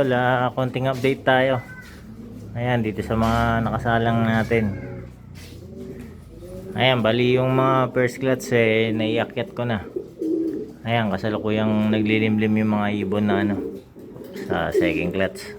tol, konting update tayo. Ayan, dito sa mga nakasalang natin. Ayan, bali yung mga first clutch naiakyat ko na. Ayan, kasalukuyang naglilimlim yung mga ibon na sa second clutch.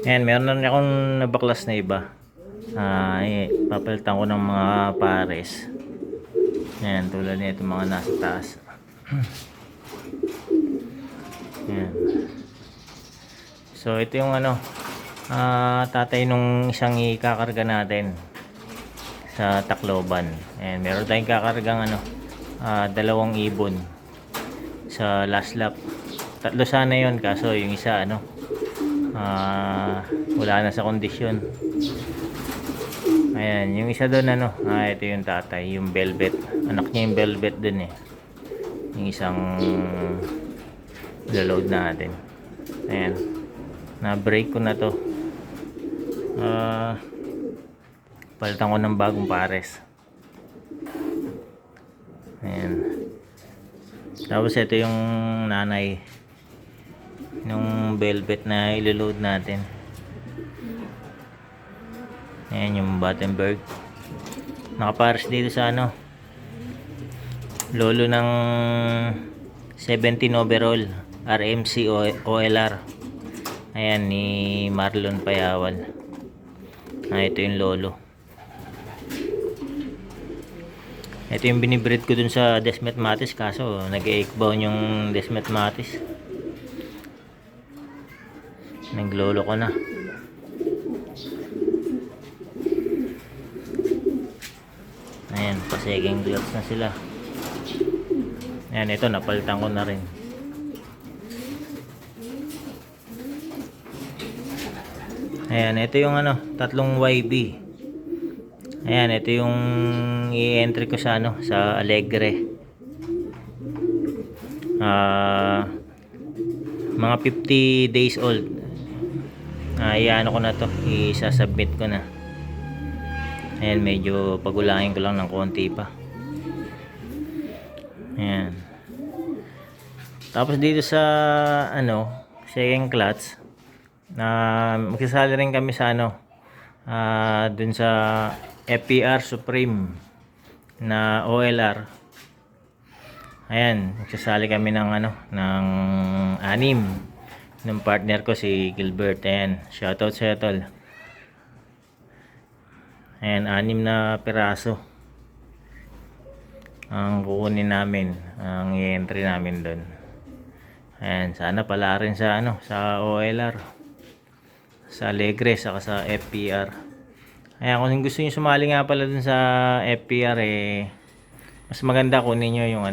Ayan, meron na akong nabaklas na iba. Papalitan ko ng mga pares. Ayan, tulad nito mga nasa taas. Ayan. So ito yung tatay nung isang ikakarga natin sa Tacloban. Ayan, meron tayong kakargang dalawang ibon sa last lap. Tatlo sana yon, kaso yung isa wala na sa kondisyon. Ayan, yung isa doon ito yung tatay, yung velvet. Anak niya yung velvet dun yung isang load natin. Ayan, na-break ko na to. Palitan ko ng bagong pares. Ayan. Tapos ito yung nanay nung velvet na ilo-load natin. Ayan yung Battenberg. Nakapares dito sa lolo ng 17 overall RMC OLR. Ayan, ni Marlon Payawal. Ito yung lolo. Ito yung binibreed ko dun sa Desmet Matis, kaso nag-egg-bound yung Desmet Matis. Naglolo ko na. Ayan, pa-second gloves na sila. Ayan, ito napalitan ko na rin. Ayan, ito yung tatlong YB. Ayan, ito yung i-entry ko sa sa Alegre. Mga 50 days old. Ko na to, i-submit ko na. Ayan, medyo pagulangin ko lang ng konti pa. Ayan. Tapos dito sa second clutch, magsasali rin kami sa dun sa FPR Supreme na OLR. Ayan, magsasali kami ng ng 6 ng partner ko, si Gilbert. Ayan, shoutout sa tol. Ayan, 6 na piraso ang kukunin namin, ang i-entry namin doon. Ayan, sana pala rin sa sa OLR, sa Alegre, saka sa FPR. Ayan, kung gusto niyo sumali nga pala dun sa FPR, mas maganda kunin niyo yung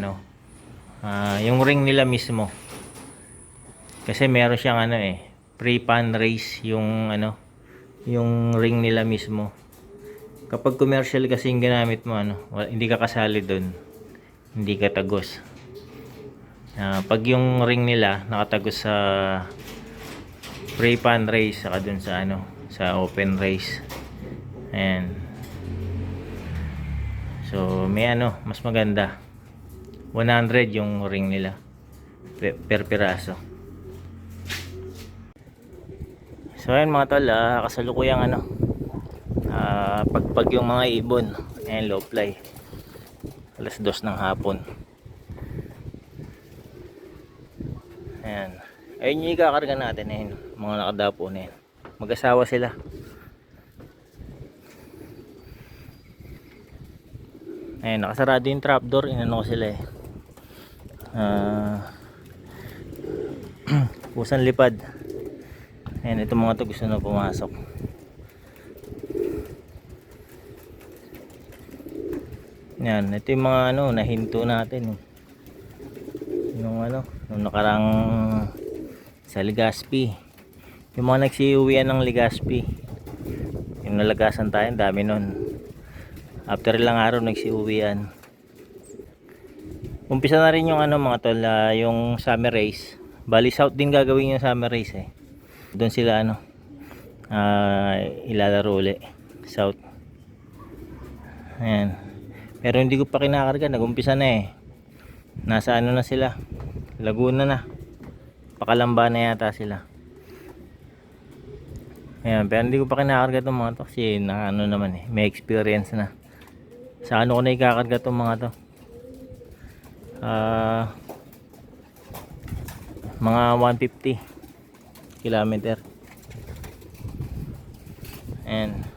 yung ring nila mismo. Kasi meron siyang pre-pan race yung yung ring nila mismo. Kapag commercial kasi yung ginamit mo, hindi ka kasali doon, hindi ka tagos. Pag yung ring nila nakatagos sa pre-pan race, saka dun sa sa open race. Ayan. So may mas maganda, 100 yung ring nila per piraso. So ayan mga tol, kasalukuyang pagpag yung mga ibon. Ayan, low fly, 2:00 ng hapon. Ayan, ayun yung ikakarga natin. Ayan, mga nakadapo na yan, mag-asawa sila. Ayan, nakasarado yung trapdoor, ko sila pusan lipad. Ayan, itong mga to gusto na pumasok. Yan, ito yung mga nahinto natin nung nung nakarang sa Legazpi. Yung mga nagsiuwian ng Legazpi, yung nalagasan tayo, dami nun. After ilang araw nagsiuwian. Umpisa na rin yung mga tol, yung summer race. Bali south din gagawin yung summer race doon sila ilalaro ulit south. Ayan. Pero hindi ko pa kinakarga, nag-umpisa na nasa na sila, Laguna na, Pakalamba na yata sila. Ayan, pero hindi ko pa kinakarga itong mga to kasi na ano naman eh, may experience na. Sa ano ko na ikakarga itong mga to? Mga 150 kilometer. Ayan.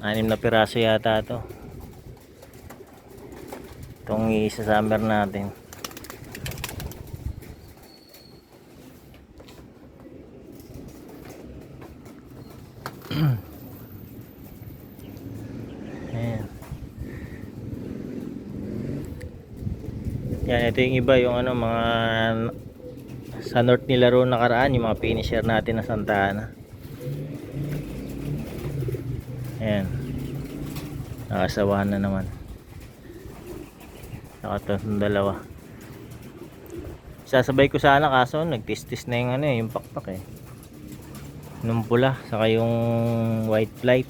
6 na piraso yata to. Itong isa-summer natin. Ayan. Yan, ito yung iba, yung ano, mga sa north nilaro nakaraan, yung mga finisher natin na Santa Ana. Ayan. Nakasawahan na naman. Nakatong dalawa. Sasabay ko sana kaso nagtistis na yung ano yung pakpak eh. Nung pula, saka yung white flight.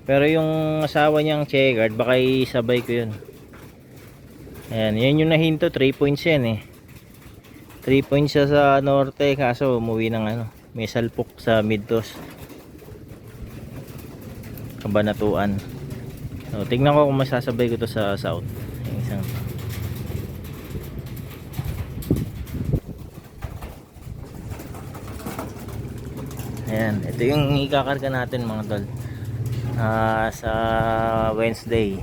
Pero yung asawa niyang checkered, baka isabay ko yun. Ayan, yan yung nahinto, 3 points yan eh. 3 points siya sa norte, kaso umuwi ng ano, may salpok sa Middos. Kabanatuan. So, tingnan ko kung masasabay ko to sa south. Yung isang ayan, ito yung ikakarga natin mga tol. Sa Wednesday.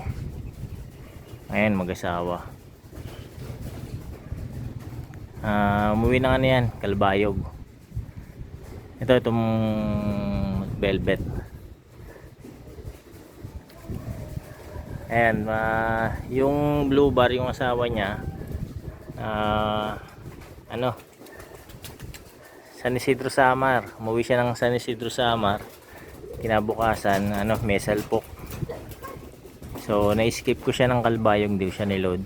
Ayan, mag-asawa. Umuwi na nga na yan, Kalbayog. Itong velvet. Ayan, yung blue bar, yung asawa niya, ano, San Isidro Samar. Umuwi siya ng San Isidro Samar. Kinabukasan, ano, may salpok. So, na-skip ko siya ng Kalbayog, hindi ko siya niload.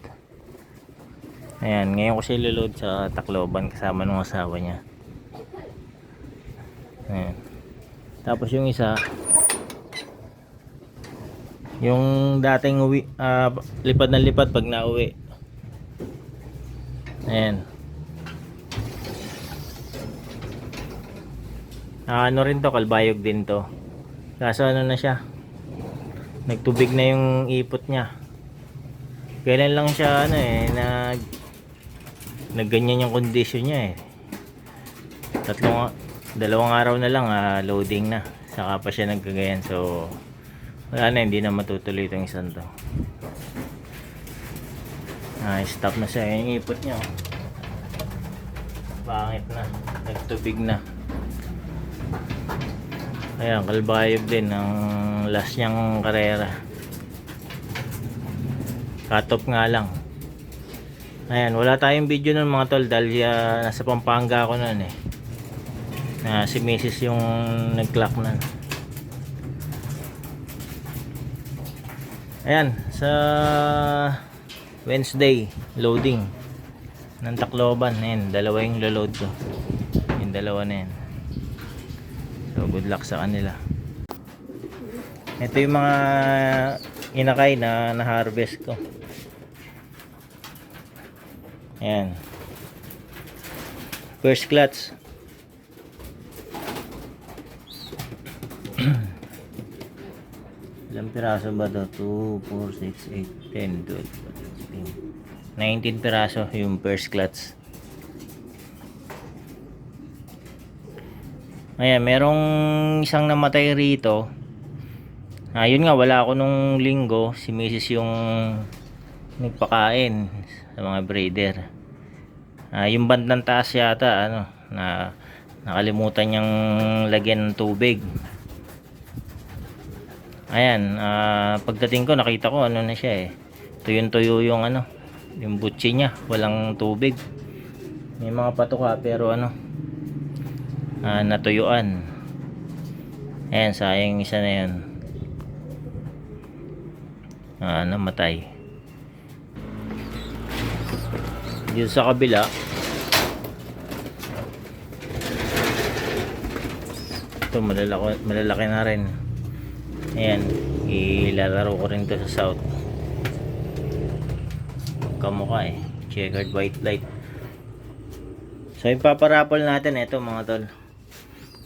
Ayan, ngayon ko siya niload sa Tacloban kasama ng asawa niya. Ayan. Tapos yung isa, yung dating uwi, lipad na lipad pag nauwi. Ayan. Ano rin to, Kalbayog din to. Kaso ano na siya, nagtubig na yung ipot niya. Kailan lang siya ano eh, nagganyan yung condition niya eh. 2 araw na lang loading na. Saka pa siya nagkagayan. So wala na, hindi na matutuloy itong isang to. Stop na siya yung ipot niya. Pangit na, nagtubig na. Ayan, Kalbayog din ang last niyang karera. Cut off nga lang. Ayan, wala tayong video nun mga tol dahil nasa Pampanga ako nun eh. Si Mrs. yung nag-clock nun. Ayan, sa Wednesday loading ng Tacloban. Ayan, dalawa yung load ko. Yung dalawa na yan. So good luck sa kanila. Ito yung mga inakay na na-harvest ko. Ayan. First clutch. Ilang piraso ba ito? 2, 4, 6, 8, 10, 12, 19 piraso yung first clutch. Ayan, merong isang namatay rito. Yun nga, wala ako nung linggo. Si Mrs. yung nagpakain sa mga breeder. Yung bandang taas yata, ano, nakalimutan niyang lagyan ng tubig. Ayan, pagdating ko nakita ko ano na siya eh. Tuyong-tuyo yung ano, yung butsi niya, walang tubig. May mga patuka pero ano, natuyuan. Ayan, sayang isa na yan. Namatay. Dito sa kabila, ito malalaki na rin. Ayan, ilalaro ko rin to sa south. Kamukha eh, checkered white light. So ipaparapol natin ito mga tol.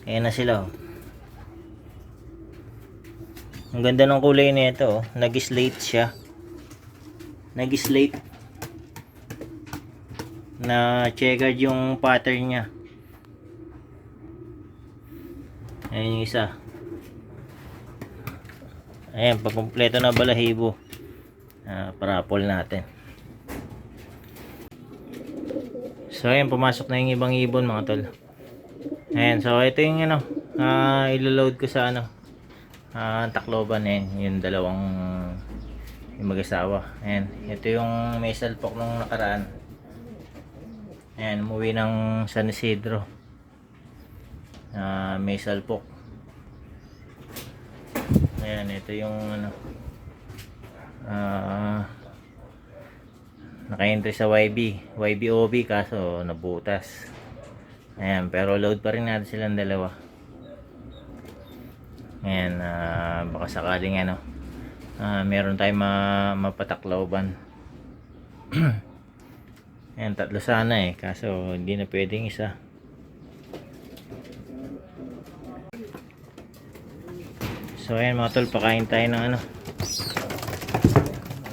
Ayan na sila oh. Ang ganda ng kulay nito oh. Nag-slate siya. Nag-slate. Na checkered yung pattern niya. Ayan yung isa. Ayan, pag kumpleto na balahibo, parapol natin. So ayan, pumasok na yung ibang ibon mga tol. Ayan, so ito yung ano, ilo-load ko sa ano, Tacloban. Ayan, yung dalawang yung mag-asawa. Ayan, ito yung may salpok nung nakaraan. Ayan, umuwi ng San Isidro. May salpok. Ayan, ito yung ano, naka-entry sa YB-OB kaso nabutas. Ayan, pero load pa rin natin silang dalawa. Ayan, baka sakaling ano, meron tayong mapataklauban. Ayan, tatlo sana kaso hindi na pwedeng isa. So ayan mga tol, pakain tayo ng ano,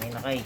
may nakay.